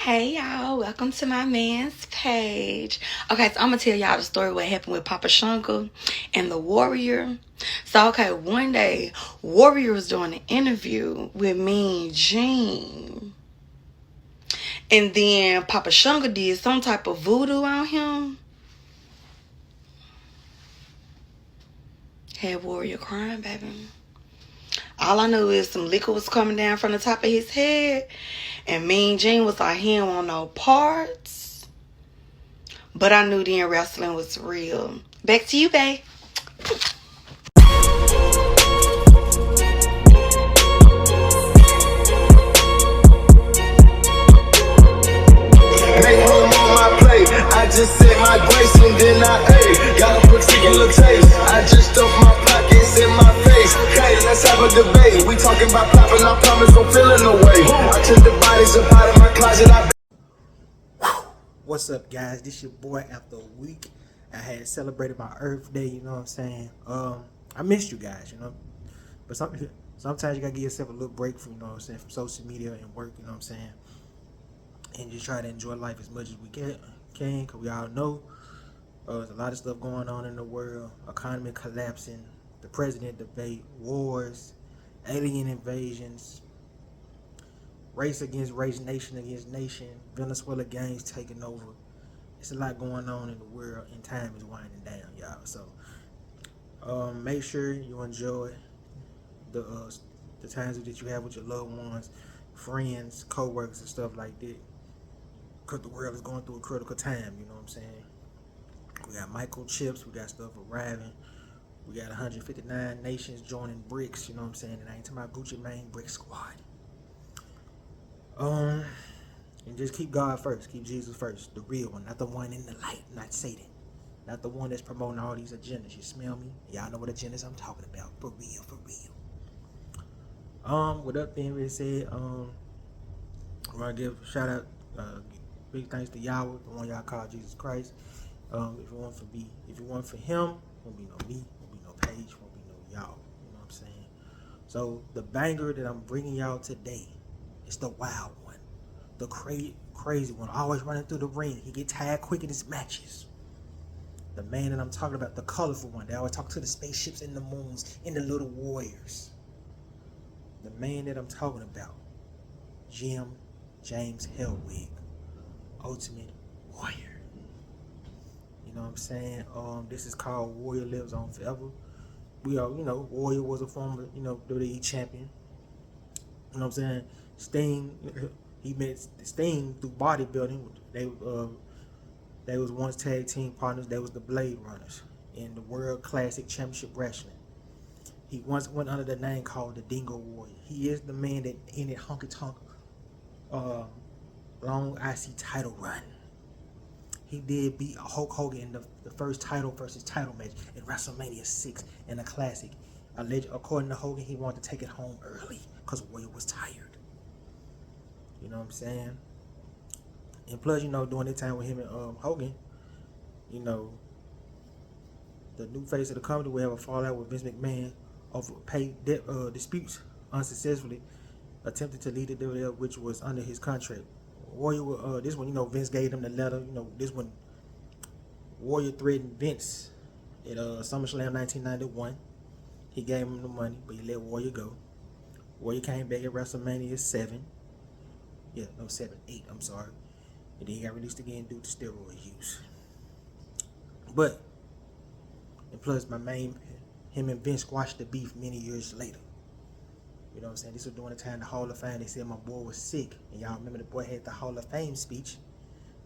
Hey y'all, welcome to my man's page. Okay, so I'm gonna tell y'all the story what happened with Papa Shanka and the Warrior. So one day Warrior was doing an interview with Mean Gene. And then Papa Shanka did some type of voodoo on him. Had Warrior crying, baby. All I knew is some liquor was coming down from the top of his head. And Mean Gene was like, he don't want no parts. But I knew then wrestling was real. Back to you, babe. Make room on my plate. I just said my grace and then I ate. Got a particular taste. I just stuffed my pockets in my face. Hey, let's have a debate. We talking about popping, I promise I'm feeling away. I took the bodies up out of my closet. What's up, guys? This your boy. After a week, I had celebrated my Earth Day. You know what I'm saying? I missed you guys. But sometimes you gotta give yourself a little break from what I'm saying, from social media and work. You know what I'm saying? And just try to enjoy life as much as we can. Cause we all know there's a lot of stuff going on in the world. Economy collapsing, the president debate, wars, alien invasions, race against race, nation against nation, Venezuela gangs taking over. It's a lot going on in the world, and time is winding down, y'all. So, make sure you enjoy the times that you have with your loved ones, friends, co-workers, and stuff like that. Cause the world is going through a critical time. You know what I'm saying? We got microchips, we got stuff arriving. We got 159 nations joining BRICS. You know what I'm saying? And I ain't talking about Gucci Mane, BRICS Squad. And just keep God first. Keep Jesus first. The real one. Not the one in the light. Not Satan. Not the one that's promoting all these agendas. You smell me? Y'all know what agendas I'm talking about. For real. For real. With that being said, I want to give a shout out, big thanks to Yahweh, the one y'all call Jesus Christ. If it weren't for him, won't be no me, won't be no page, won't be no y'all. You know what I'm saying? So the banger that I'm bringing y'all today is the wild one. The crazy one, always running through the ring. He get tired quick in his matches. The man that I'm talking about, the colorful one. They always talk to the spaceships and the moons and the little warriors. The man that I'm talking about, Jim James Hellwig, Ultimate Warrior. You know what I'm saying? This is called Warrior Lives On Forever. We are, Warrior was a former, WWE champion. You know what I'm saying? Sting, he met Sting through bodybuilding. They was once tag team partners. They was the Blade Runners in the World Classic Championship Wrestling. He once went under the name called the Dingo Warrior. He is the man that ended Honky Tonk long IC title run. He did beat Hulk Hogan in the first title versus title match in WrestleMania 6 in a classic. According to Hogan, he wanted to take it home early because Warrior was tired. You know what I'm saying? And plus, during that time with him and Hogan, the new face of the company will have a fallout with Vince McMahon over pay disputes unsuccessfully attempted to lead the WWF, which was under his contract. Warrior, this one, Vince gave him the letter. This one, Warrior threatened Vince at SummerSlam 1991. He gave him the money, but he let Warrior go. Warrior came back at WrestleMania 7. 8, I'm sorry. And then he got released again due to steroid use. But, and plus, him and Vince squashed the beef many years later. You know what I'm saying? This was during the time the Hall of Fame. They said my boy was sick. And y'all remember the boy had the Hall of Fame speech.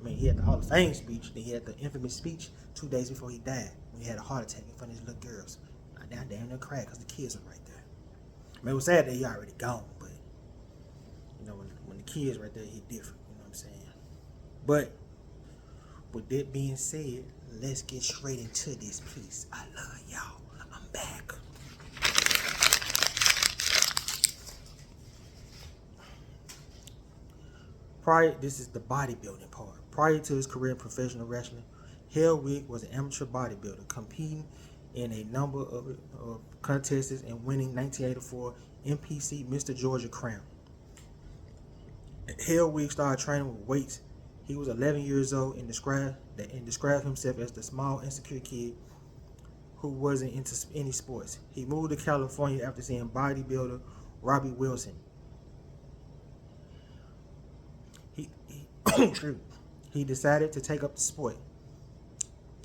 He had the Hall of Fame speech. Then he had the infamous speech 2 days before he died. When he had a heart attack in front of his little girls. I down there in the crack because the kids were right there. It was sad that he already gone. But, when the kids right there, he different. You know what I'm saying? But, with that being said, let's get straight into this piece. I love y'all. I'm back. This is the bodybuilding part. Prior to his career in professional wrestling, Hellwig was an amateur bodybuilder, competing in a number of contests and winning 1984 NPC Mr. Georgia crown. Hellwig started training with weights. He was 11 years old and described himself as the small, insecure kid who wasn't into any sports. He moved to California after seeing bodybuilder Robbie Wilson. He decided to take up the sport.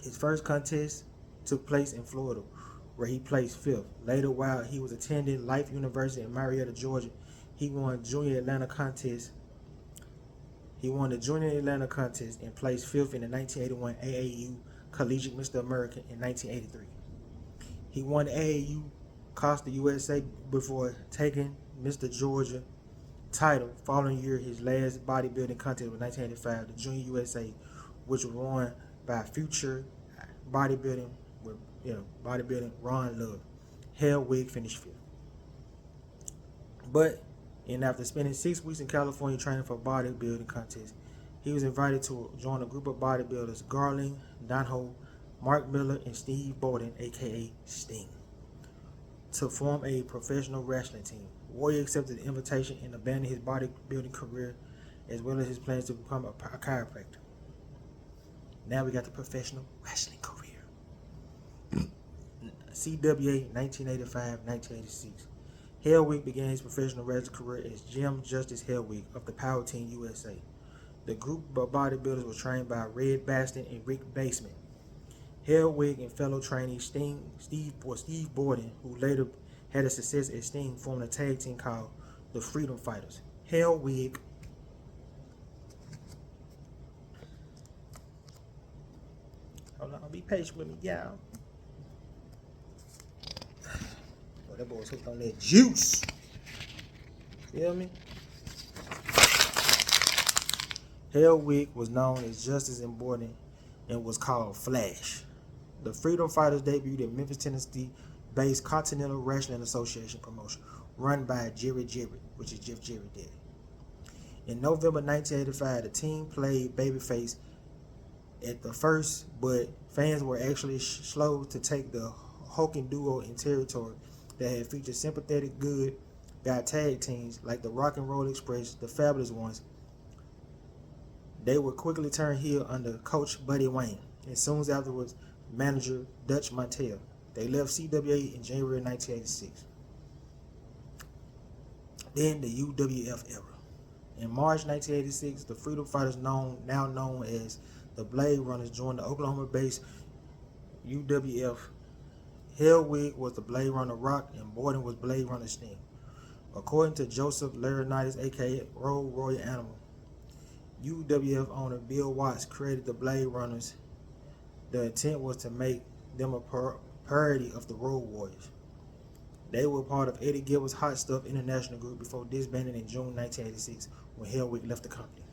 His first contest took place in Florida, where he placed fifth. Later, while he was attending Life University in Marietta, Georgia, he won the Junior Atlanta contest and placed fifth in the 1981 AAU Collegiate Mr. America in 1983. He won the AAU Costa USA before taking Mr. Georgia title. Following year, his last bodybuilding contest was 1985, the Junior USA, which was won by future bodybuilding Ron Love. Hellwig finished fifth. And after spending 6 weeks in California training for bodybuilding contests, he was invited to join a group of bodybuilders, Garland Donho, Mark Miller, and Steve Borden, aka Sting, to form a professional wrestling team. Warrior accepted the invitation and abandoned his bodybuilding career as well as his plans to become a chiropractor. Now we got the professional wrestling career. CWA 1985-1986. Hellwig began his professional wrestling career as Jim Justice Hellwig of the Power Team USA. The group of bodybuilders was trained by Red Baston and Rick Baseman. Hellwig and fellow trainee Steve Borden, who later had a success at Sting, formed a tag team called the Freedom Fighters. Hellwig hold on, be patient with me, y'all. Oh, that boy was hooked on that juice. Feel me? Hellwig was known as Justice and Borden and was called Flash. The Freedom Fighters debuted in Memphis, Tennessee-based Continental Wrestling Association promotion run by Jerry Jarrett, which is Jeff Jarrett did. In November 1985, the team played babyface at the first, but fans were actually slow to take the hulking duo in territory that had featured sympathetic good guy tag teams like the Rock and Roll Express, the Fabulous Ones. They would quickly turn heel under coach Buddy Wayne, and soon afterwards, manager Dutch Mantell. They left CWA in January 1986. Then the UWF era. In March 1986, the Freedom Fighters, now known as the Blade Runners, joined the Oklahoma-based UWF. Hellwig was the Blade Runner Rock, and Borden was Blade Runner Sting. According to Joseph Laurinaitis, aka Royal Animal, UWF owner Bill Watts created the Blade Runners. The intent was to make them a parody of the Road Warriors. They were part of Eddie Gilbert's Hot Stuff International Group before disbanding in June 1986 when Hellwig left the company.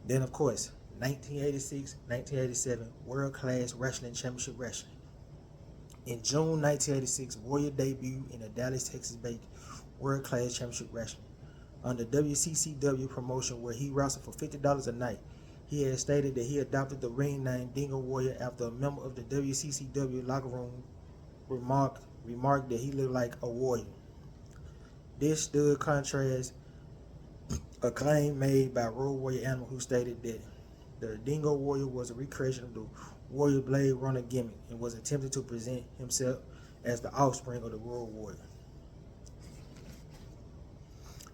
Then, of course, 1986-1987 World Class Wrestling Championship Wrestling. In June 1986, Warrior debuted in the Dallas, Texas-based World Class Championship Wrestling under WCCW promotion, where he wrestled for $50 a night. He had stated that he adopted the ring name Dingo Warrior after a member of the WCCW locker room remarked that he looked like a warrior. This stood contrast a claim made by Road Warrior Animal, who stated that the Dingo Warrior was a recreation of the Warrior Blade Runner gimmick and was attempting to present himself as the offspring of the Road Warrior.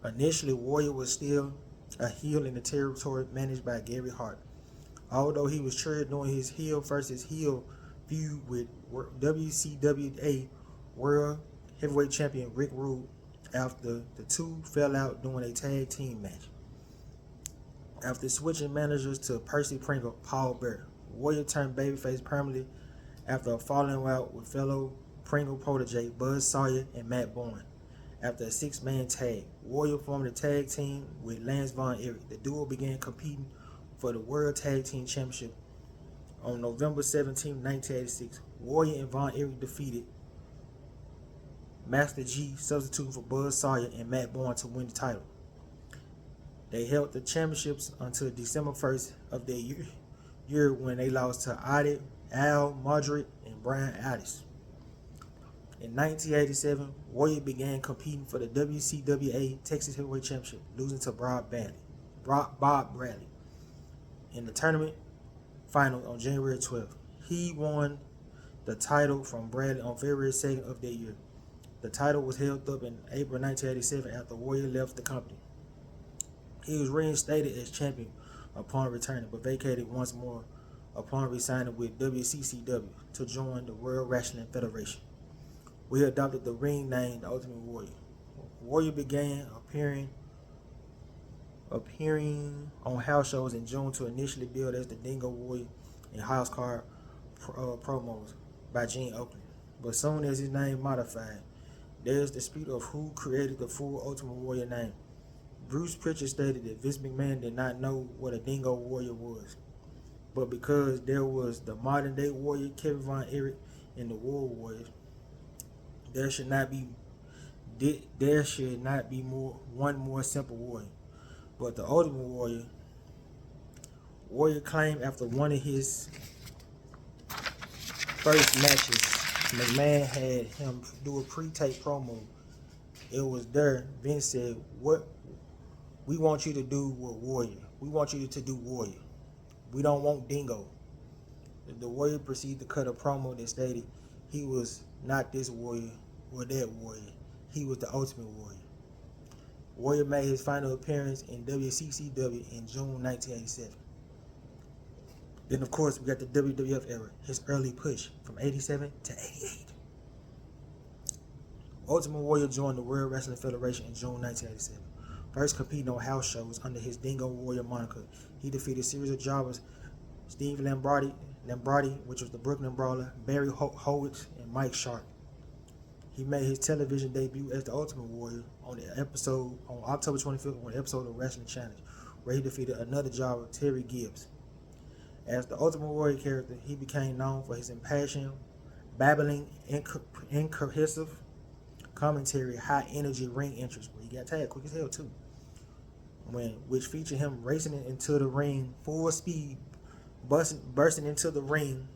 Initially, Warrior was still a heel in the territory managed by Gary Hart, although he was cheered during his heel versus heel feud with WCWA World Heavyweight Champion Rick Rude after the two fell out during a tag team match. After switching managers to Percy Pringle, Paul Bearer, Warrior turned babyface permanently after a falling out with fellow Pringle protege Buzz Sawyer and Matt Bourne. After a 6-man tag, Warrior formed a tag team with Lance Von Erich. The duo began competing for the World Tag Team Championship on November 17, 1986. Warrior and Von Erich defeated Master G, substituting for Buzz Sawyer and Matt Bourne, to win the title. They held the championships until December 1st of their year when they lost to Al Madrid and Brian Addis. In 1987, Warrior began competing for the WCWA Texas Heavyweight Championship, losing to Bob Bradley in the tournament final on January 12th. He won the title from Bradley on February 2nd of that year. The title was held up in April 1987 after Warrior left the company. He was reinstated as champion upon returning, but vacated once more upon resigning with WCCW to join the World Wrestling Federation. We adopted the ring name, The Ultimate Warrior. Warrior began appearing on house shows in June to initially billed as the Dingo Warrior in house card promos by Gene Oakland. But soon as his name modified, there's dispute of who created the full Ultimate Warrior name. Bruce Pritchard stated that Vince McMahon did not know what a Dingo Warrior was, but because there was the modern day Warrior Kevin Von Erich and the War Warriors, there should not be one more simple warrior. But the Ultimate Warrior claimed after one of his first matches, McMahon had him do a pre-tape promo. It was there. Vince said, "What we want you to do with Warrior. We want you to do Warrior. We don't want Dingo." The Warrior proceeded to cut a promo that stated he was not this Warrior or that Warrior. He was the Ultimate Warrior. Warrior made his final appearance in WCCW in June 1987. Then, of course, we got the WWF era, his early push from 87 to 88. Ultimate Warrior joined the World Wrestling Federation in June 1987. First competing on house shows under his Dingo Warrior moniker, he defeated a series of jobbers, Steve Lambrati, which was the Brooklyn Brawler, Barry Horowitz, and Mike Sharp. He made his television debut as the Ultimate Warrior on October 25th on the episode of Wrestling Challenge, where he defeated another jobber, Terry Gibbs. As the Ultimate Warrior character, he became known for his impassioned, babbling, incohesive commentary, high-energy ring entrance, where he got tagged quick as hell too, which featured him racing into the ring full speed, bursting into the ring,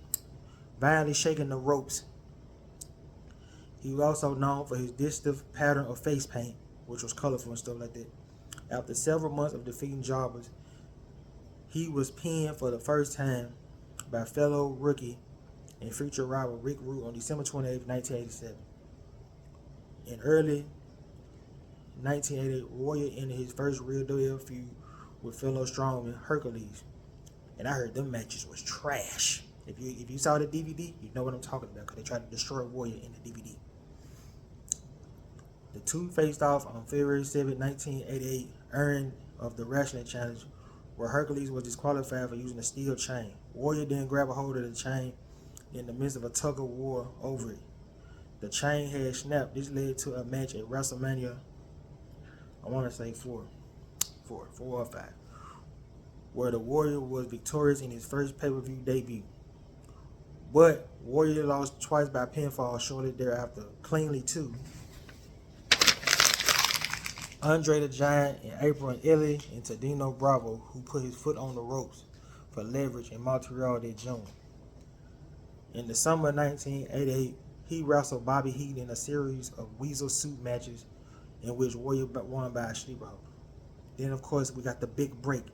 violently shaking the ropes. He was also known for his distinctive pattern of face paint, which was colorful and stuff like that. After several months of defeating jobbers, he was pinned for the first time by fellow rookie and future rival Rick Rude on December 28, 1987. In early 1988, Warrior ended his first real WWF feud with fellow strongman Hercules, and I heard them matches was trash. If you saw the DVD, you know what I'm talking about, because they tried to destroy Warrior in the DVD. The two faced off on February 7, 1988, earned of the Wrestling Challenge, where Hercules was disqualified for using a steel chain. Warrior then grabbed a hold of the chain in the midst of a tug of war over it. The chain had snapped. This led to a match at WrestleMania, I want to say 4 or 5, where the Warrior was victorious in his first pay-per-view debut. But Warrior lost twice by pinfall shortly thereafter, cleanly too. Andre the Giant and April Ely and Tadino Bravo, who put his foot on the ropes for leverage in Montreal that June. In the summer of 1988, he wrestled Bobby Heenan in a series of weasel suit matches in which Warrior won by a sleeper hold. Then, of course, we got the big break,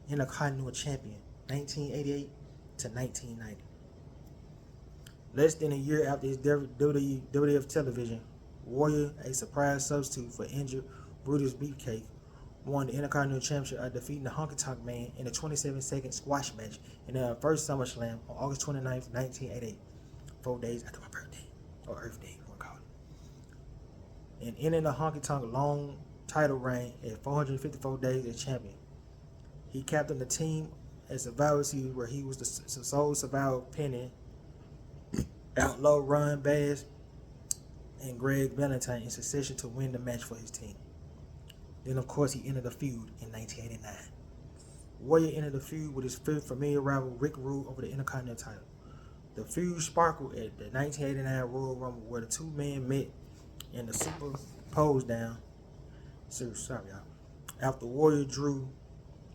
Intercontinental Champion, 1988 to 1990. Less than a year after his WWF television, Warrior, a surprise substitute for injured Brutus Beefcake, won the Intercontinental Championship by defeating the Honky Tonk Man in a 27-second squash match in their first SummerSlam on August 29, 1988, 4 days after my birthday, or Earth Day, if you want to call it. And ending the Honky Tonk long title reign at 454 days as champion. He captained the team at Survivor Series, where he was the sole survivor, pinning Outlaw Ron Bass and Greg Valentine in succession to win the match for his team. Then, of course, he entered the feud in 1989. Warrior entered the feud with his familiar rival Rick Rude over the Intercontinental title. The feud sparkled at the 1989 Royal Rumble, where the two men met in the Super Pose Down. Sorry, y'all. After Warrior drew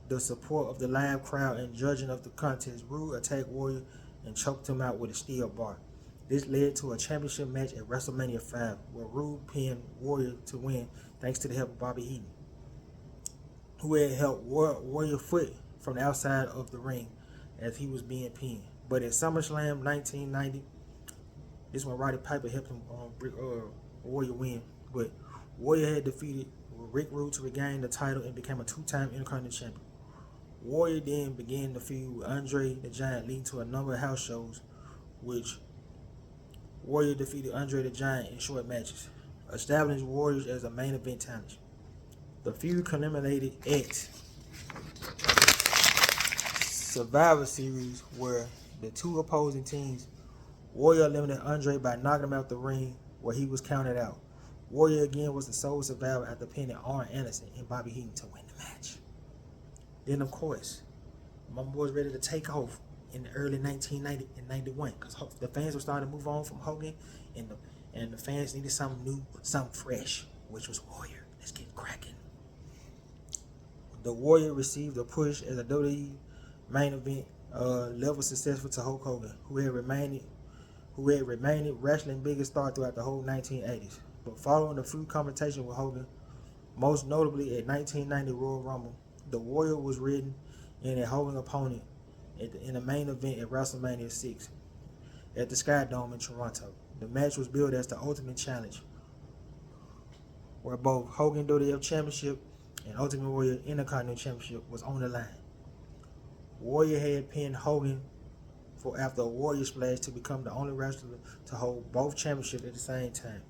the support of the live crowd and judging of the contest, Rude attacked Warrior and choked him out with a steel bar. This led to a championship match at WrestleMania 5, where Rude pinned Warrior to win thanks to the help of Bobby Heenan, who had helped Warrior foot from the outside of the ring as he was being pinned. But at SummerSlam 1990, this when Roddy Piper helped him Warrior win. But Warrior had defeated Rick Rude to regain the title and became a two-time Intercontinental Champion. Warrior then began the feud with Andre the Giant, leading to a number of house shows, which Warrior defeated Andre the Giant in short matches, establishing Warriors as a main event talent. The feud culminated at Survivor Series, where the two opposing teams, Warrior eliminated Andre by knocking him out the ring, where he was counted out. Warrior again was the sole survivor after pinning Arn Anderson and Bobby Heenan to win the match. Then, of course, my boy was ready to take off in the early 1990 and 91, because the fans were starting to move on from Hogan, and the fans needed something new, something fresh, which was Warrior. Let's get cracking. The Warrior received a push as a WWE main event level successful to Hulk Hogan, who had remained wrestling biggest star throughout the whole 1980s. But following the feud confrontation with Hogan, most notably at 1990 Royal Rumble, the Warrior was ridden in a Hogan opponent in the main event at WrestleMania 6 at the Sky Dome in Toronto. The match was billed as the Ultimate Challenge, where both Hogan WWF Championship and Ultimate Warrior Intercontinental Championship was on the line. Warrior had pinned Hogan after a Warrior Splash to become the only wrestler to hold both championships at the same time.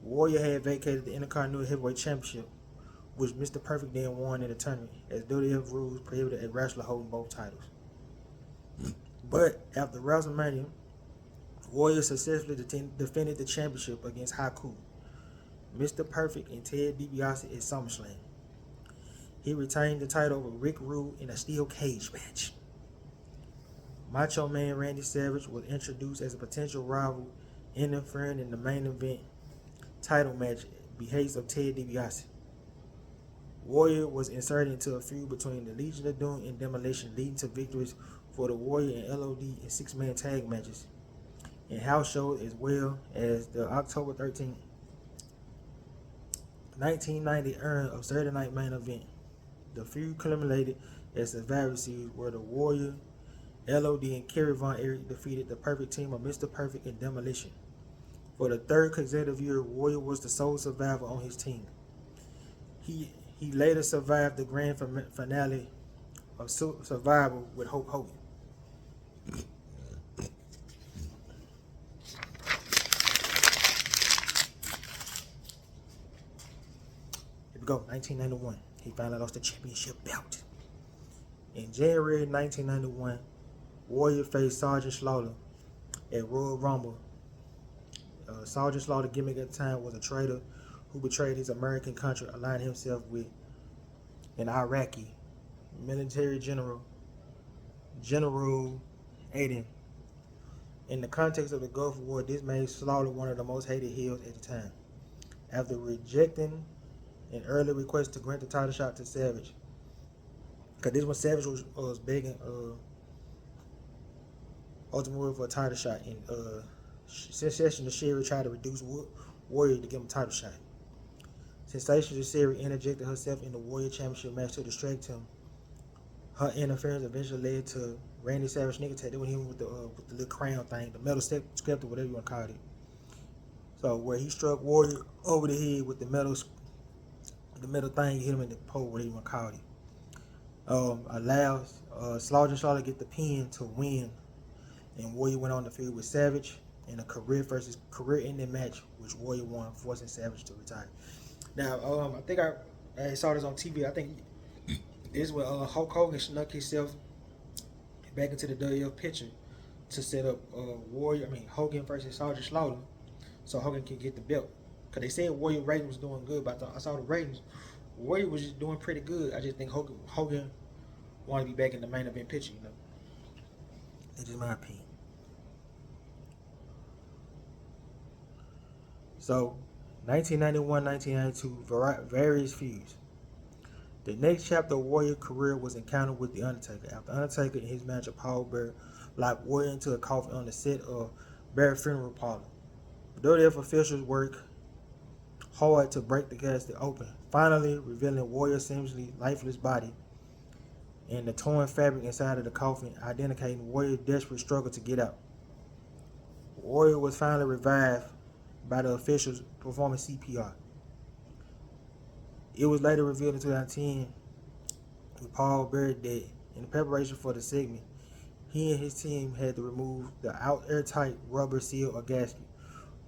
Warrior had vacated the Intercontinental Heavyweight Championship, which Mr. Perfect then won in the tournament, as WWF rules prohibited a wrestler holding both titles. But after WrestleMania, Warrior successfully defended the championship against Haku, Mr. Perfect, and Ted DiBiase at SummerSlam. He retained the title over Rick Rude in a steel cage match. Macho Man Randy Savage was introduced as a potential rival, interfering in the main event title match at behest of Ted DiBiase. Warrior was inserted into a feud between the Legion of Doom and Demolition, leading to victories for the Warrior and LOD in six-man tag matches and house shows, as well as the October 13, 1990 earn of Saturday Night Main Event. The feud culminated at Survivor Series, where the Warrior, LOD, and Kerry Von Erich defeated the Perfect team of Mr. Perfect and Demolition. For the third consecutive year, Warrior was the sole survivor on his team. He later survived the grand finale of Survivor with Hulk Hogan. Here we go, 1991. He finally lost the championship belt. In January 1991, Warrior faced Sergeant Slaughter at Royal Rumble. Sergeant Slaughter's gimmick at the time was a traitor who betrayed his American country, aligning himself with an Iraqi military general, General Aden. In the context of the Gulf War, this made Slaughter one of the most hated heels at the time. After rejecting an early request to grant the title shot to Savage, because this one Savage was begging Ultimate Warrior for a title shot, and Sensational Sherry tried to reduce Warrior to give him a title shot. Sensational Sherry interjected herself in the Warrior Championship match to distract him. Her interference eventually led to Randy Savage sneak attack. They went him with the little crown thing, the metal scepter, whatever you want to call it. So where he struck Warrior over the head with the metal thing, hit him in the pole, whatever you want to call it. Allows Sergeant Slaughter to get the pin to win, and Warrior went on the field with Savage in a career-ending match, which Warrior won, forcing Savage to retire. Now, I think I saw this on TV. I think this is where Hulk Hogan snuck himself back into the WWF picture to set up Hogan versus Sergeant Slaughter, so Hogan can get the belt. Cause they said Warrior rating was doing good, but I saw the ratings. Warrior was just doing pretty good. I just think Hogan wanted to be back in the main event picture. That's just my opinion. So, 1991, 1992, various feuds. The next chapter of Warrior's career was encounter with The Undertaker. After Undertaker and his manager Paul Bearer locked Warrior into a coffin on the set of Barrett Funeral Parlor. WWF officials work hard to break the casket open, finally revealing Warrior's seemingly lifeless body and the torn fabric inside of the coffin, identifying Warrior's desperate struggle to get out. Warrior was finally revived by the officials performing CPR. It was later revealed in 2010 with Paul Bearer that in preparation for the segment, he and his team had to remove the airtight rubber seal or gasket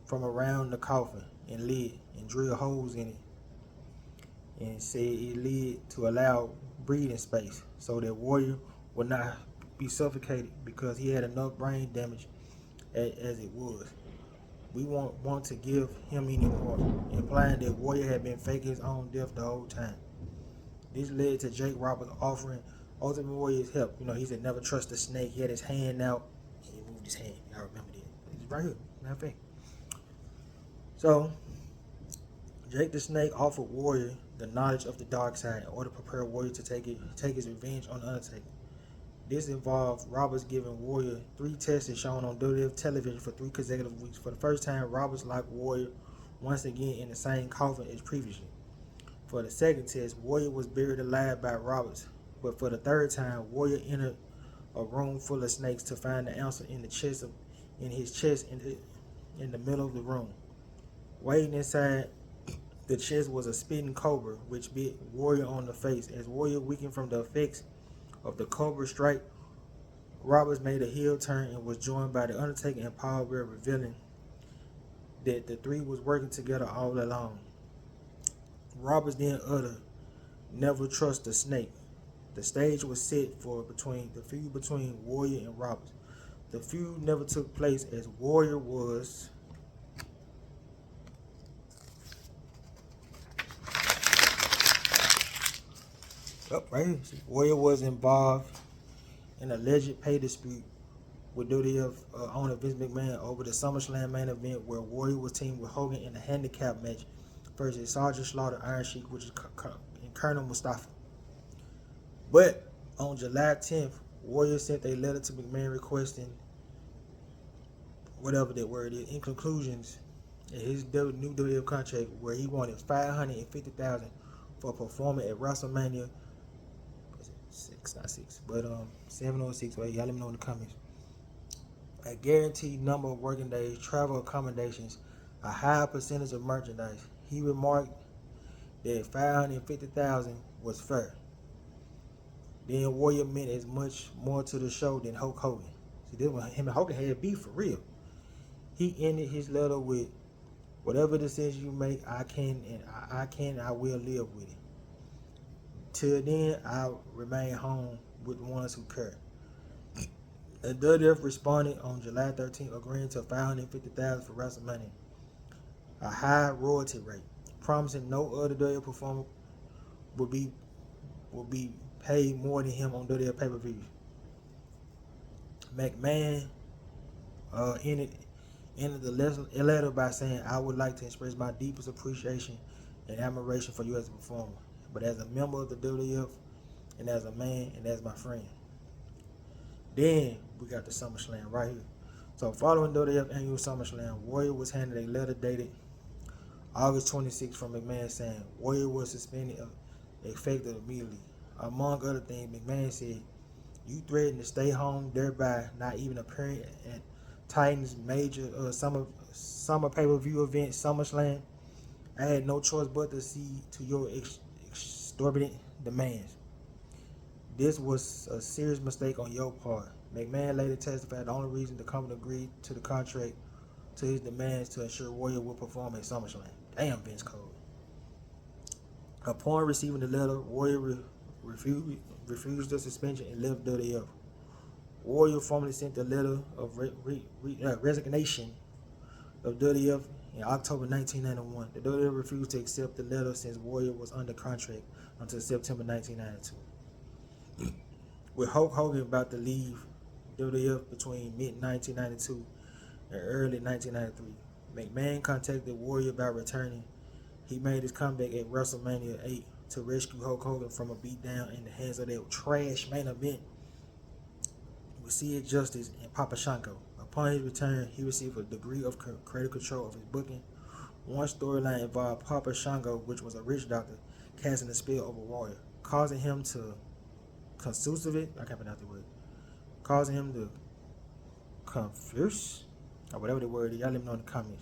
from around the coffin and lid and drill holes in it, and said it led to allow breathing space so that Warrior would not be suffocated because he had enough brain damage as it was. We won't want to give him any more, implying that Warrior had been faking his own death the whole time. This led to Jake Roberts offering Ultimate Warrior's help. You know, he said never trust the snake. He had his hand out and he moved his hand. Y'all remember that. It's right here. Matter of fact. So, Jake the Snake offered Warrior the knowledge of the dark side in order to prepare Warrior to take his revenge on the Undertaker. This involved Roberts giving Warrior 3 tests as shown on WWF television for 3 consecutive weeks. For the first time, Roberts locked Warrior once again in the same coffin as previously. For the second test, Warrior was buried alive by Roberts. But for the third time, Warrior entered a room full of snakes to find the answer in his chest in the middle of the room. Waiting inside the chest was a spitting cobra, which bit Warrior on the face. As Warrior weakened from the effects of the cobra strike, Roberts made a heel turn and was joined by the Undertaker and Paul Bearer, revealing that the three was working together all along. Roberts then uttered, "Never trust the snake." The stage was set for the feud between Warrior and Roberts. The feud never took place as Warrior was right here. Warrior was involved in an alleged pay dispute with WWF owner Vince McMahon over the SummerSlam main event, where Warrior was teamed with Hogan in a handicap match versus Sergeant Slaughter, Iron Sheik, which is and Colonel Mustafa. But on July 10th, Warrior sent a letter to McMahon requesting whatever that word is, in conclusions, in his new WWF contract, where he wanted $550,000 for performing at WrestleMania 706. Wait, y'all let me know in the comments. A guaranteed number of working days, travel accommodations, a high percentage of merchandise. He remarked that $550,000 was fair. Then Warrior meant as much more to the show than Hulk Hogan. See, this one, him and Hogan had beef for real. He ended his letter with, "Whatever decision you make, I will live with it. Till then, I'll remain home with the ones who care." The WWF responded on July 13th, agreeing to $550,000 for WrestleMania, a high royalty rate, promising no other WWF performer will be paid more than him on WWF pay-per-views. McMahon ended the letter by saying, "I would like to express my deepest appreciation and admiration for you as a performer, but as a member of the WWF, and as a man, and as my friend." Then we got the SummerSlam right here. So following WWF annual SummerSlam, Warrior was handed a letter dated August 26th from McMahon saying Warrior was suspended effective immediately. Among other things, McMahon said, "You threatened to stay home, thereby not even appearing at Titan's major summer pay-per-view event, SummerSlam. I had no choice but to see to your exorbitant demands. This was a serious mistake on your part." McMahon later testified the only reason the company agreed to the contract to his demands to ensure Warrior would perform at SummerSlam. Damn, Vince Cole. Upon receiving the letter, Warrior refused the suspension and left WWF. Warrior formally sent the letter of resignation of WWF in October 1991. The WWF refused to accept the letter since Warrior was under contract until September 1992. With Hulk Hogan about to leave WWF between mid-1992 and early 1993, McMahon contacted Warrior about returning. He made his comeback at WrestleMania 8 to rescue Hulk Hogan from a beatdown in the hands of that trash main event with Sid Justice and Papa Shango, a Upon his return, he received a degree of creative control of his booking. One storyline involved Papa Shango, which was a rich doctor, casting a spell over Warrior, causing him to causing him to confuse, or whatever the word is, y'all let me know in the comments,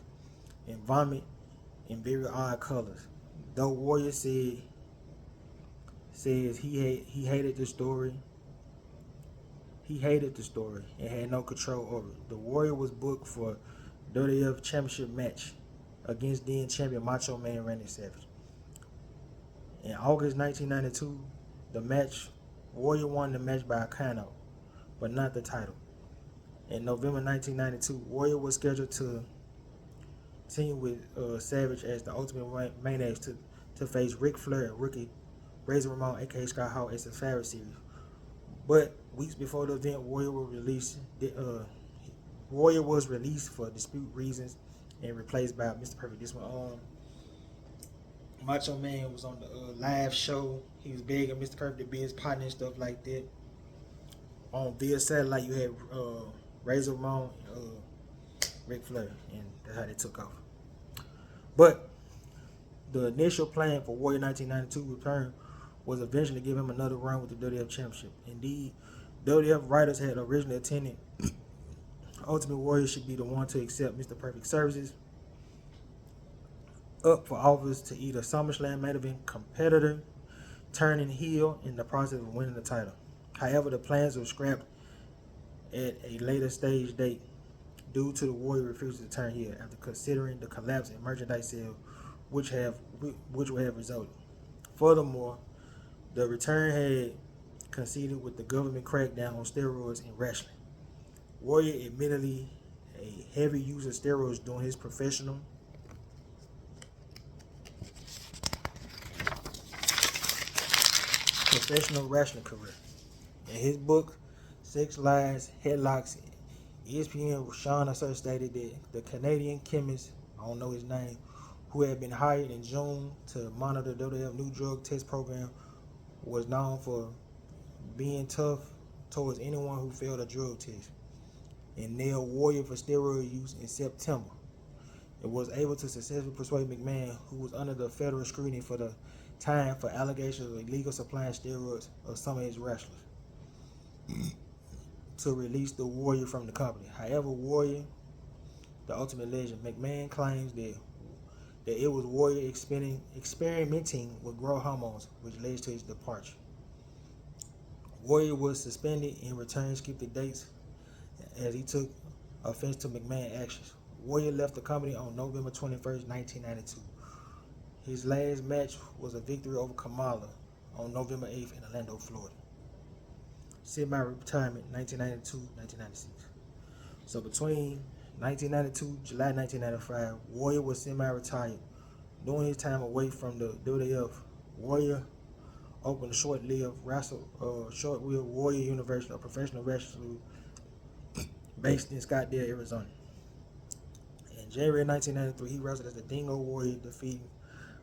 and vomit in very odd colors. Though Warrior says he hated the story. He hated the story and had no control over it. The Warrior was booked for WWF Championship match against then champion Macho Man Randy Savage. In August 1992, Warrior won the match by a count-out, but not the title. In November 1992, Warrior was scheduled to team with Savage as the Ultimate Maniacs to face Ric Flair and Rookie Razor Ramon, aka Scott Hall, as the Survivor Series. But weeks before the event, Warrior was released for dispute reasons and replaced by Mr. Perfect. This one, Macho Man was on the live show. He was begging Mr. Perfect to be his partner and stuff like that. On via satellite, you had Razor Ramon and Ric Flair, and that's how they took off. But the initial plan for Warrior 1992 return was eventually to give him another run with the WWF Championship. Indeed, WWF writers had originally intended Ultimate Warrior should be the one to accept Mr. Perfect's services up for offers to either SummerSlam main event competitor, turning heel in the process of winning the title. However, the plans were scrapped at a later stage date due to the Warrior refusal to turn heel after considering the collapse in merchandise sales which would have resulted. Furthermore, the return had coincided with the government crackdown on steroids in wrestling. Warrior, admittedly a heavy user of steroids during his professional wrestling career. In his book, Sex, Lies, Headlocks, ESPN Sean Asser stated that the Canadian chemist, I don't know his name, who had been hired in June to monitor the WWF new drug test program, was known for being tough towards anyone who failed a drug test, and nailed Warrior for steroid use in September. It was able to successfully persuade McMahon, who was under the federal scrutiny for the time for allegations of illegal supplying steroids of some of his wrestlers, to release the Warrior from the company. However, Warrior, the Ultimate Legend, McMahon claims that it was Warrior experimenting with growth hormones, which led to his departure. Warrior was suspended and returned to keep the dates as he took offense to McMahon's actions. Warrior left the company on November 21st, 1992. His last match was a victory over Kamala on November 8th in Orlando, Florida. Semi-retirement, 1992-1996. So between 1992, July 1995, Warrior was semi-retired. During his time away from the WWF, Warrior opened a short-lived Warrior University, a professional wrestling based in Scottsdale, Arizona. In January 1993, he wrestled as the Dingo Warrior, defeating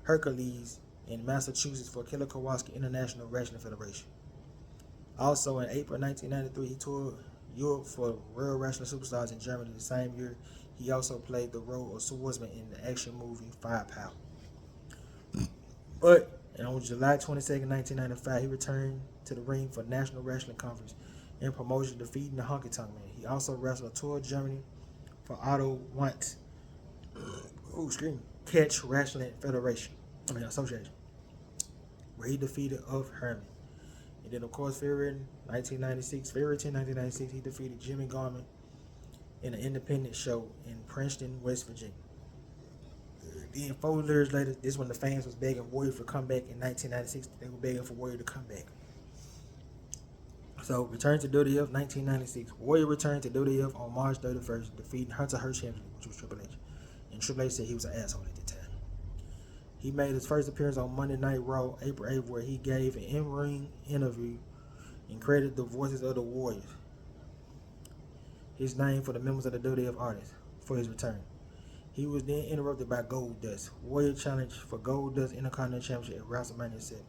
Hercules in Massachusetts for Killer Kowalski International Wrestling Federation. Also in April 1993, he toured Europe for Real Wrestling Superstars in Germany. The same year, he also played the role of swordsman in the action movie Firepower. But on July 22nd, 1995, he returned to the ring for National Wrestling Conference and promotion, defeating the Honky Tonk Man. He also wrestled a tour of Germany for Otto Wanz Catch Wrestling Association, where he defeated Ulf Herman. And then, of course, February 10, 1996, he defeated Jimmy Garvin in an independent show in Princeton, West Virginia. Then 4 years later, this is when the fans was begging Warrior for come back. In 1996, they were begging for Warrior to come back. So, return to WWF 1996. Warrior returned to WWF on March 31st, defeating Hunter Hearst Helmsley, which was Triple H. And Triple H said he was an asshole at the time. He made his first appearance on Monday Night Raw, April 8th, where he gave an in-ring interview and credited the voices of the Warriors, his name for the members of the WWF audience, for his return. He was then interrupted by Goldust. Warrior challenged for Goldust Intercontinental Championship at WrestleMania 7.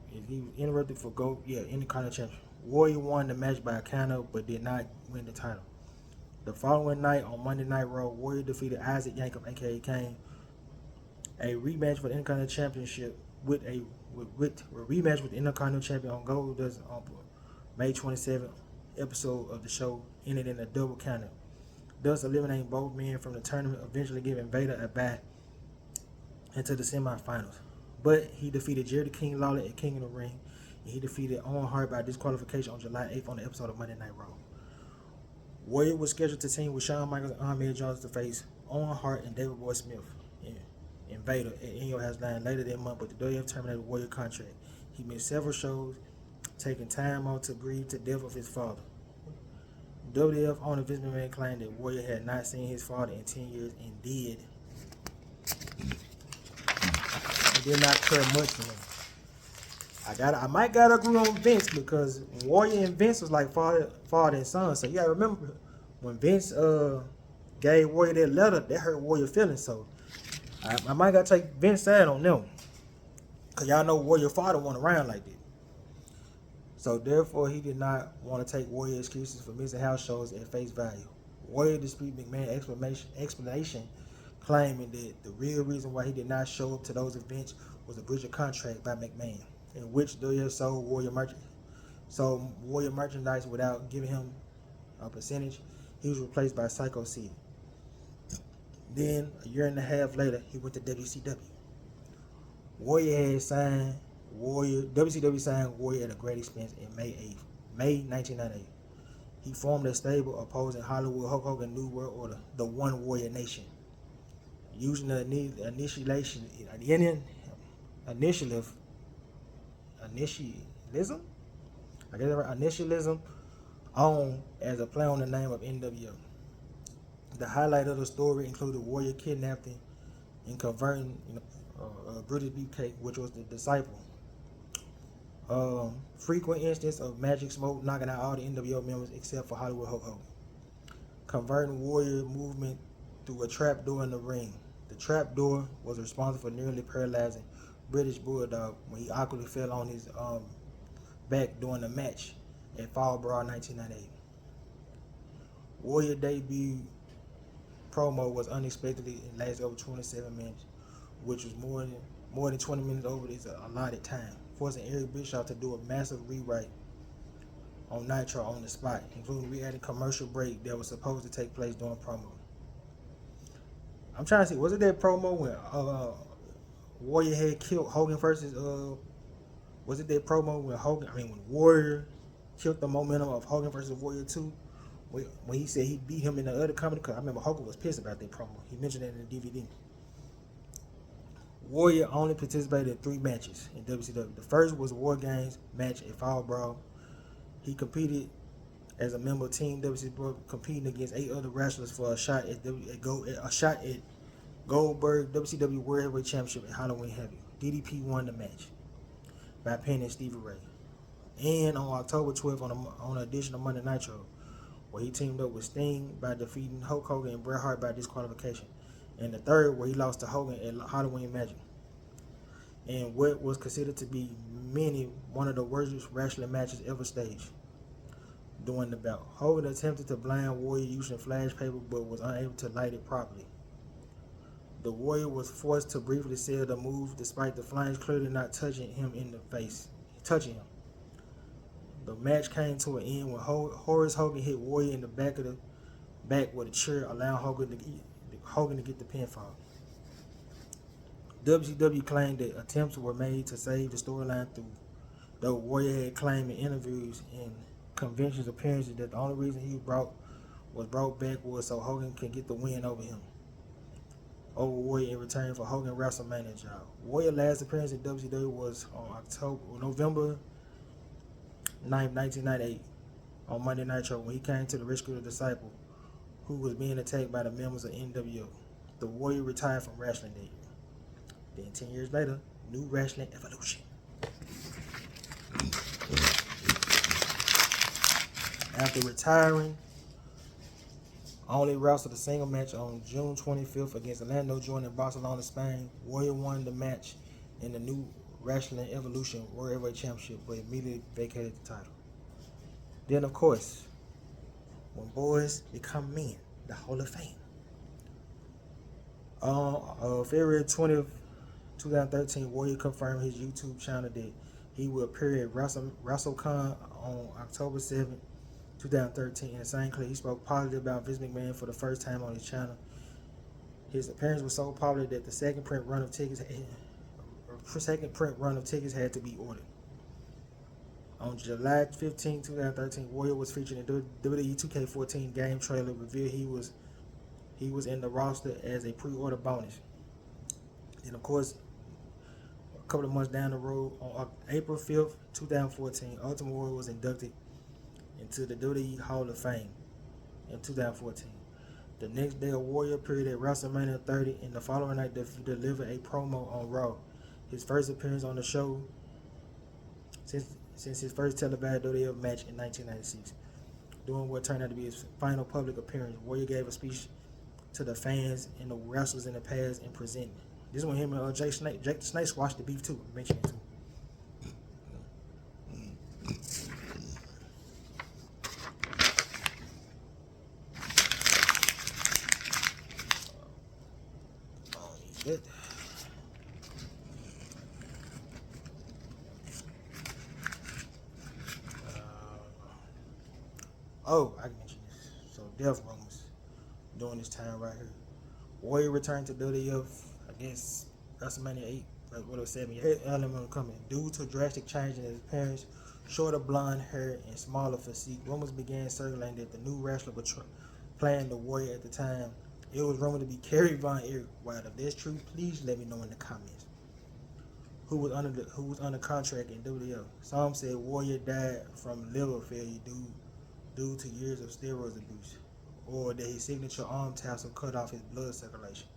He was interrupted for Intercontinental Championship. Warrior won the match by a countout but did not win the title. The following night on Monday Night Raw, Warrior defeated Isaac Yankem, aka Kane, a rematch for the Intercontinental Championship with a rematch with the Intercontinental Champion on Goldust on May 27th episode of the show ended in a double countout, thus eliminating both men from the tournament, eventually giving Vader a bye into the semifinals. But he defeated Jerry the King Lawler at King of the Ring, and he defeated Owen Hart by disqualification on July 8th on the episode of Monday Night Raw. Warrior was scheduled to team with Shawn Michaels and Ahmed Jones to face Owen Hart and David Boy Smith and Vader at In Your House line later that month, but the WWF terminated Warrior contract. He missed several shows, taking time off to grieve the death of his father. WWF owner Vince McMahon claimed that Warrior had not seen his father in 10 years and did not care much for him. I might gotta agree on Vince, because Warrior and Vince was like father and son. So you gotta remember, when Vince gave Warrior that letter, that hurt Warrior feelings. So I might gotta take Vince's side on them, cause y'all know Warrior father wasn't around like that. So therefore, he did not want to take Warrior excuses for missing house shows at face value. Warrior disputed McMahon's explanation, claiming that the real reason why he did not show up to those events was a breach of contract by McMahon, in which WWF sold Warrior merchandise without giving him a percentage. He was replaced by Psycho Sid. Then, a year and a half later, he went to WCW. WCW signed Warrior at a great expense in May 1998. He formed a stable opposing Hollywood Hulk Hogan New World Order, the One Warrior Nation. Using the initialism on as a play on the name of NWO. The highlight of the story included Warrior kidnapping and converting British Beefcake, which was the disciple. Frequent instance of Magic Smoke knocking out all the NWO members except for Hollywood Hulk Hogan. Converting Warrior movement through a trap door in the ring. The trap door was responsible for nearly paralyzing British Bulldog when he awkwardly fell on his back during the match at Fall Brawl 1998. Warrior debut promo was unexpectedly and lasted over 27 minutes, which was more than 20 minutes over his allotted time, forcing Eric Bischoff to do a massive rewrite on Nitro on the spot, including re-adding commercial break that was supposed to take place during promo. I'm trying to see, was it that promo when Warrior had killed Hogan versus was it that promo when Warrior killed the momentum of Hogan versus Warrior 2? When he said he beat him in the other comedy, because I remember Hogan was pissed about that promo. He mentioned it in the DVD. Warrior only participated in 3 matches in WCW. The first was War Games match at Fall Brawl. He competed as a member of Team WCW, competing against 8 other wrestlers for a shot at Goldberg WCW World Heavyweight Championship at Halloween Heavy. DDP won the match by pinning Stevie Ray. And on October 12th, on an edition of Monday Nitro, where he teamed up with Sting by defeating Hulk Hogan and Bret Hart by disqualification. And the third, where he lost to Hogan at Halloween Magic. And what was considered to be one of the worst wrestling matches ever staged during the bout. Hogan attempted to blind Warrior using flash paper, but was unable to light it properly. The Warrior was forced to briefly sell the move, despite the flames clearly not touching him in the face. The match came to an end when Horace Hogan hit Warrior in the back with a chair, allowing Hogan to get the pinfall. WCW claimed that attempts were made to save the storyline, though Warrior had claimed in interviews and conventions appearances that the only reason he was brought back was so Hogan can get the win over Warrior in return for Hogan WrestleMania job. Warrior's last appearance in WCW was on November 9th, 1998 on Monday Nitro, when he came to the rescue of the disciple who was being attacked by the members of NWO. The Warrior retired from wrestling that year. Then 10 years later, New Wrestling Evolution. After retiring, only wrestled a single match on June 25th against Orlando Jordan in Barcelona, Spain. Warrior won the match in the New Wrestling Evolution World Heavyweight Championship, but immediately vacated the title. Then, of course, when boys become men, the Hall of Fame. On February 20th, 2013, Warrior confirmed his YouTube channel that he will appear at WrestleCon on October 7th, 2013. In the same clip, he spoke positive about Vince McMahon for the first time on his channel. His appearance was so popular that the second print run of tickets had to be ordered. On July 15, 2013, Warrior was featured in WWE 2K14 game trailer. Revealed he was in the roster as a pre-order bonus. And of course, a couple of months down the road, on April 5th, 2014, Ultimate Warrior was inducted into the WWE Hall of Fame in 2014. The next day, a Warrior appeared at WrestleMania 30, and the following night delivered a promo on Raw. His first appearance on the show since his first televised WWF match in 1996. During what turned out to be his final public appearance, Warrior gave a speech to the fans and the wrestlers in the past and presented. This one him and Jake the Snake squashed the beef too. Mention it too. Good. I can mention this. So, death rumors during this time right here. Warrior returned to WWF against WrestleMania 8, what was 7 years coming. Due to drastic change in his appearance, shorter blonde hair, and smaller physique, rumors began circulating that the new wrestler was playing the Warrior at the time. It was rumored to be Kerry Von Erich. While if that's true, please let me know in the comments. Who was under contract in WWF? Some said Warrior died from liver failure due to years of steroid abuse, or that his signature arm tassel cut off his blood circulation.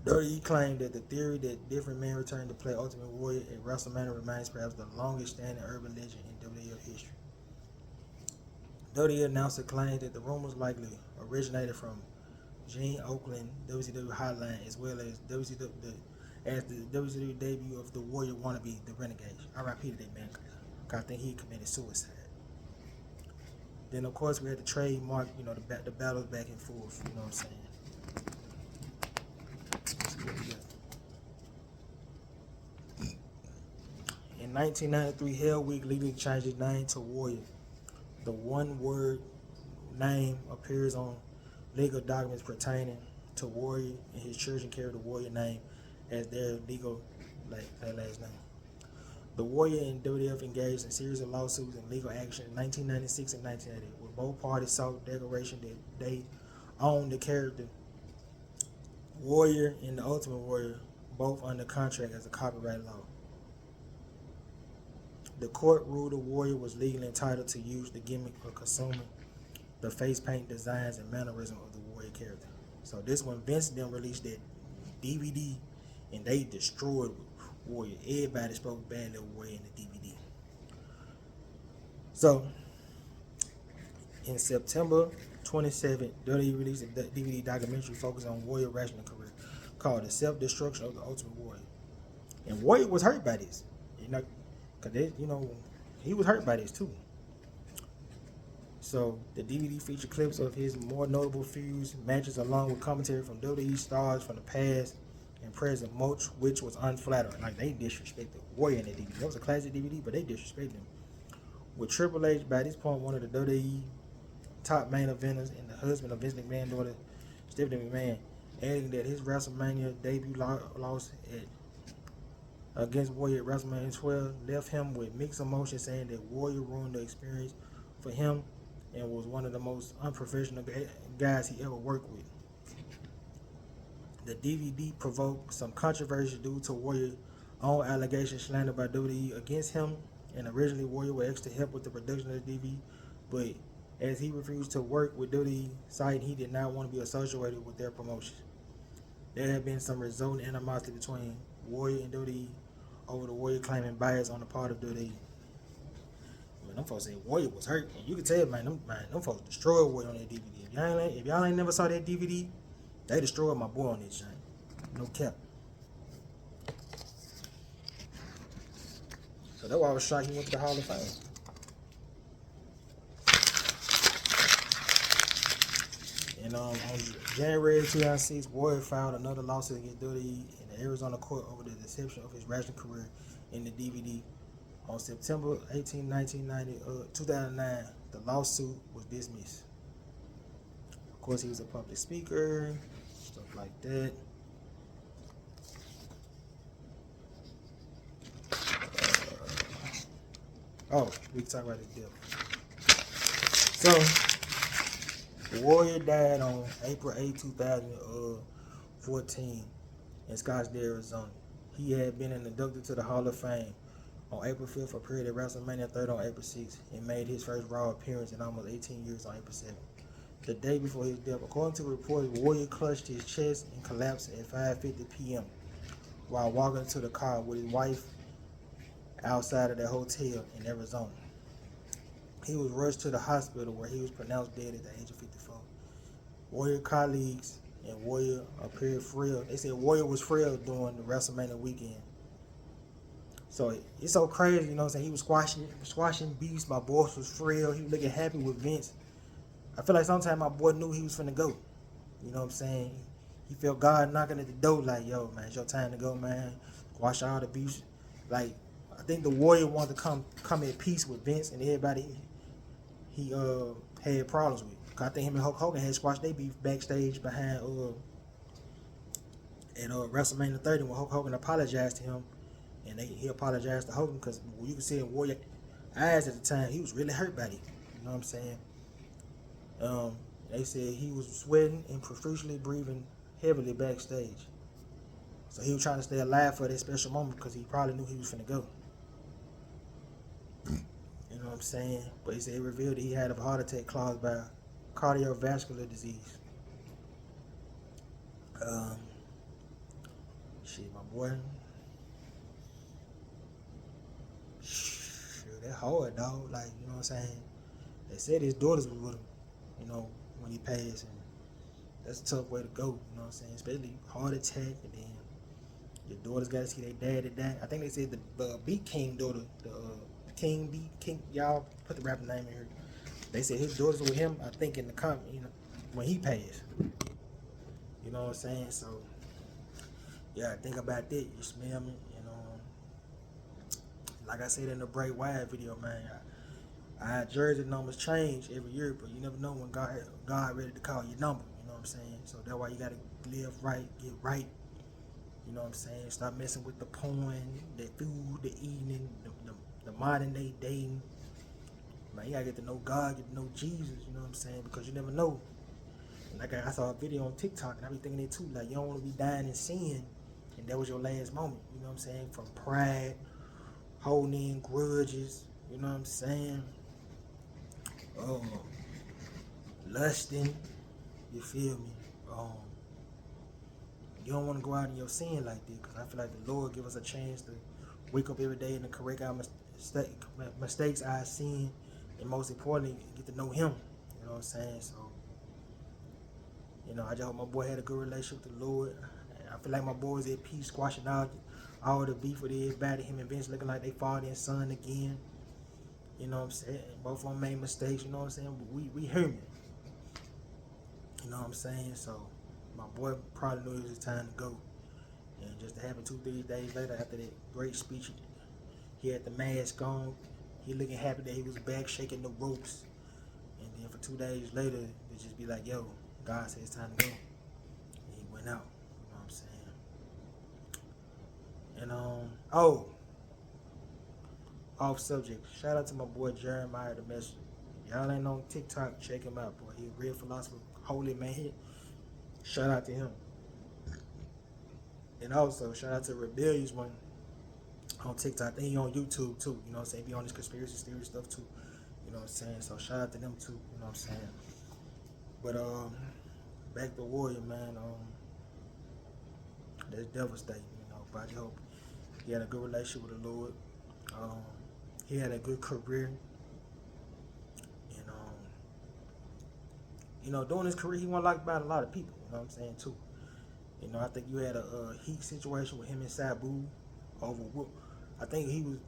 WWE claimed that the theory that different men returned to play Ultimate Warrior at WrestleMania remains perhaps the longest standing urban legend in WWF history. WWE announced a claim that the rumors likely originated from Gene Okerlund WCW hotline, as well as the WCW debut of the Warrior wannabe, the Renegade. R.I.P. to that man, because I think he committed suicide. Then of course we had the trademark, the battles back and forth. You know what I'm saying? In 1993, Hell Week legally changed its name to Warrior. The one-word name appears on legal documents pertaining to Warrior, and his children carry the Warrior name as their legal last name. The Warrior and WWF engaged in a series of lawsuits and legal action in 1996 and 1980, where both parties sought declaration that they owned the character Warrior and the Ultimate Warrior, both under contract as a copyright law. The court ruled the Warrior was legally entitled to use the gimmick of consuming the face paint designs and mannerism of the Warrior character. So this one, Vince then released that DVD, and they destroyed Warrior. Everybody spoke badly of Warrior in the DVD. So, in September 27th, WWE released a DVD documentary focused on Warrior wrestling career called The Self-Destruction of the Ultimate Warrior. And Warrior was hurt by this, because he was hurt by this too. So the DVD featured clips of his more notable feuds, matches, along with commentary from WWE stars from the past and present, which was unflattering. Like, they disrespected Warrior in that DVD. That was a classic DVD, but they disrespected him. With Triple H, by this point, one of the WWE top main eventers and the husband of Vince McMahon's daughter, Stephanie McMahon, adding that his WrestleMania debut loss against Warrior at WrestleMania 12 left him with mixed emotions, saying that Warrior ruined the experience for him and was one of the most unprofessional guys he ever worked with. The DVD provoked some controversy due to Warrior's own allegations slandered by WWE against him, and originally Warrior was asked to help with the production of the DVD, but as he refused to work with WWE, citing he did not want to be associated with their promotion. There had been some resulting animosity between Warrior and WWE over the Warrior claiming bias on the part of WWE. Them folks said Warrior was hurt, and you can tell, them folks destroyed Warrior on that DVD. If y'all ain't never saw that DVD, they destroyed my boy on this joint. No cap. So that's why I was shocked he went to the Hall of Fame. And on January 2006, Warrior filed another lawsuit against Diddy in the Arizona court over the deception of his wrestling career in the DVD. On September 18, 2009, the lawsuit was dismissed. Of course, he was a public speaker, stuff like that. We can talk about his death. So, Warrior died on April 8, 2014 in Scottsdale, Arizona. He had been inducted to the Hall of Fame on April 5th, appeared at WrestleMania 30 on April 6th, and made his first Raw appearance in almost 18 years on April 7th. The day before his death, according to reports, Warrior clutched his chest and collapsed at 5:50 p.m. while walking to the car with his wife outside of the hotel in Arizona. He was rushed to the hospital where he was pronounced dead at the age of 54. Warrior colleagues and Warrior appeared frail. They said Warrior was frail during the WrestleMania weekend. So it's so crazy, you know what I'm saying? He was squashing beasts. My boss was frail. He was looking happy with Vince. I feel like sometimes my boy knew he was finna go. You know what I'm saying? He felt God knocking at the door like, yo, man, it's your time to go, man. Squash all the beefs. Like, I think the Warrior wanted to come at peace with Vince and everybody he had problems with. Cause I think him and Hulk Hogan had squashed their beef backstage behind at WrestleMania 30 when Hulk Hogan apologized to him, and he apologized to Hogan because you can see in Warrior eyes at the time he was really hurt by it. You know what I'm saying? They said he was sweating and profusely breathing heavily backstage. So he was trying to stay alive for that special moment because he probably knew he was finna go. You know what I'm saying? But he said it revealed that he had a heart attack caused by cardiovascular disease. Shit, my boy. Shit, that hard, dog. Like, you know what I'm saying? They said his daughters were with him, you know, when he passed. And that's a tough way to go, you know what I'm saying? Especially heart attack, and then your daughters got to see their daddy die. I think they said the Beat King daughter, the King, y'all put the rapper name in here. They said his daughters were with him, I think, in the comment, you know, when he passed. You know what I'm saying? So, yeah, think about that. You smell me? You know, like I said in the Bray Wyatt video, man, our jersey numbers change every year, but you never know when God ready to call your number. You know what I'm saying? So that's why you got to live right, get right. You know what I'm saying? Stop messing with the porn, the food, the eating, the modern day dating. Man, you gotta get to know God, get to know Jesus, you know what I'm saying? Because you never know. Like I saw a video on TikTok and I be thinking it too, like you don't want to be dying in sin and that was your last moment, you know what I'm saying? From pride, holding in grudges, you know what I'm saying? Lusting, you feel me? You don't want to go out in your sin like that, because I feel like the Lord give us a chance to wake up every day and to correct our mistakes, our sin, and most importantly, get to know Him. You know what I'm saying? So, you know, I just hope my boy had a good relationship with the Lord. I feel like my boy's at peace, squashing out all the beef with everybody. Him and Vince looking like they father and son again. You know what I'm saying? Both of them made mistakes, you know what I'm saying? But we human. You know what I'm saying? So, my boy probably knew it was his time to go. And just to happen 2-3 days later after that great speech, he had the mask on. He looking happy that he was back shaking the ropes. And then for 2 days later, it just be like, yo, God said it's time to go. And he went out. You know what I'm saying? And off subject. Shout out to my boy Jeremiah the Messenger. Y'all ain't on TikTok, check him out, boy. He a real philosopher, holy man. Shout out to him. And also, shout out to Rebellious One on TikTok. I think he on YouTube too. You know what I'm saying? Be on this conspiracy theory stuff too. You know what I'm saying? So shout out to them too. You know what I'm saying? But back to Warrior, man. That's devastating. You know, but I just hope he had a good relationship with the Lord. He had a good career. And you know, during his career, he wasn't liked by a lot of people. You know what I'm saying too. You know, I think you had a heat situation with him and Sabu over. I think he was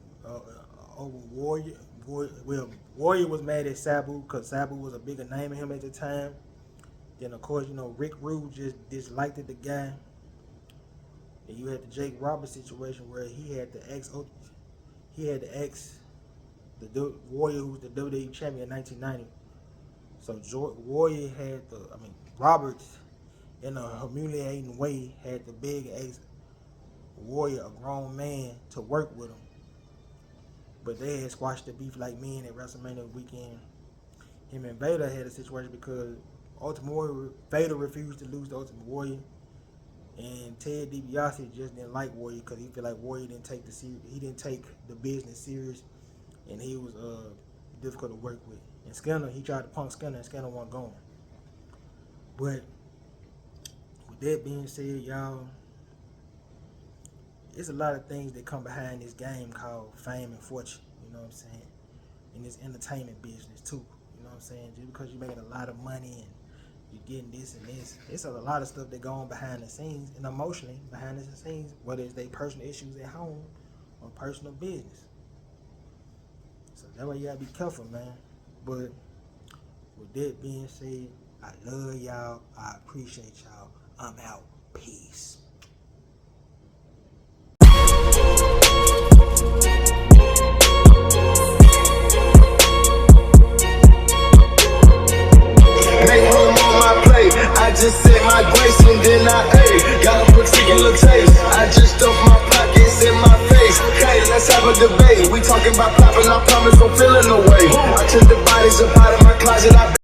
over Warrior. Well, Warrior was mad at Sabu because Sabu was a bigger name than him at the time. Then of course, you know, Rick Rude just disliked the guy. And you had the Jake Roberts situation where he had to ex the Warrior, who was the WWE champion in 1990. So Warrior had Roberts, in a humiliating way, had the big ex Warrior, a grown man, to work with him. But they had squashed the beef like men at WrestleMania weekend. Him and Vader had a situation because Ultimate Warrior, Vader refused to lose the Ultimate Warrior, and Ted DiBiase just didn't like Warrior because he felt like Warrior didn't take the business serious, and he was difficult to work with. And Skinner, he tried to punk Skinner, and Skinner wasn't going. But with that being said, y'all, there's a lot of things that come behind this game called fame and fortune. You know what I'm saying? In this entertainment business too. You know what I'm saying? Just because you're making a lot of money and you're getting this and this, it's a lot of stuff that go on behind the scenes and emotionally behind the scenes, whether it's their personal issues at home or personal business. So that way you gotta be careful, man. But with that being said, I love y'all. I appreciate y'all. I'm out. Peace. I just said my grace and then I got a particular taste. I just stuffed my pockets in my face. Hey, let's have a debate. We talking about popping, I promise I'm feeling away. I took the bodies up out of my closet.